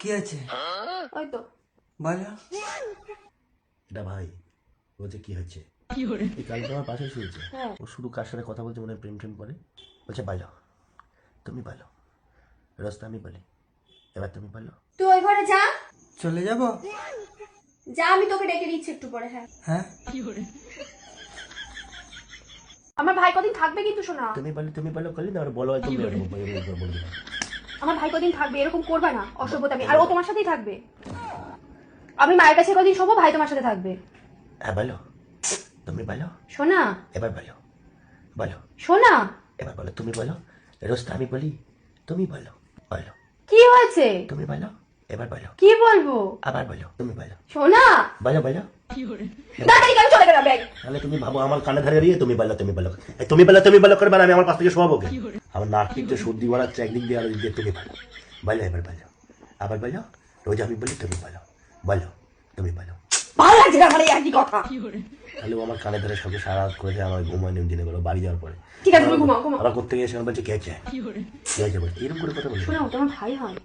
কি আছে? ওই তো বলো। এটা ভাই বলছে কি হচ্ছে, এই কালকে আমার পাশে শুয়েছে, হ্যাঁ। ও শুধু কার সাথে কথা বলছে, মনে হয় প্রেম প্রেম করে। বলছে বলো, তুমি বলো। রাস্তা আমি বলি, এবার তুমি বলো। তুই ওই ঘরে যা, চলে যাব? যা, আমি তোকে ডেকে নিচ্ছি একটু পরে। হ্যাঁ, হ্যাঁ, আমার ভাই কদিন থাকবে কিন্তু শোনা। তুমি বলো করলি না, বলো একদম বলে দিলাম। আমার ভাই কদিন থাকবে, এরকম করবে না অসভ্যতামি। আর ও তোমার সাথেই থাকবে। আমি মায়ের কাছে কদিন শোবো, ভাই তোমার সাথে থাকবে। হ্যাঁ বলো, তুমি বলো, শোনা, এবার বলো, বলো, শোনা। এবার বলো, তুমি বলো। রাস্তা আমি বলি, তুমি বলো, বলো, কি হয়েছে? তুমি বলো, এবার বলো, কি বলবো? আবার বলো, তুমি বলো, শোনা, বলো বলো। তাড়াতাড়ি কেন চলে গেলাম? তাহলে তুমি ভাবো আমার কানে ধরে দিয়ে তুমি বলো, তুমি বলো, তুমি বলো করবে, আমি আমার পাশ থেকে শোয়াবো কে? আমার নাক থেকে সর্দি বাড়াচ্ছে একদিক দিয়ে, আর ওই দিয়ে তুমি বলো, বলো, এবার বলো, আবার বলো। রোজ আমি বলি, তুমি বলো, বলো, তুমি বলো। ভালো লাগছে না আমার এই একই কথা। তাহলে ও আমার কানে ধরে সঙ্গে সারা রাত করেছে, আমার ঘুমায় দিনে বেলো বাড়ি যাওয়ার পরে। ঠিক আছে, তুমি ঘুমাও ঘুমাও। আবার করতে গিয়ে সেখানে বলছে কে হয়েছে, কে হয়েছে বলছে, এরকম করে কথা বলছে। শোনা, ও তোমার ভাই হয়।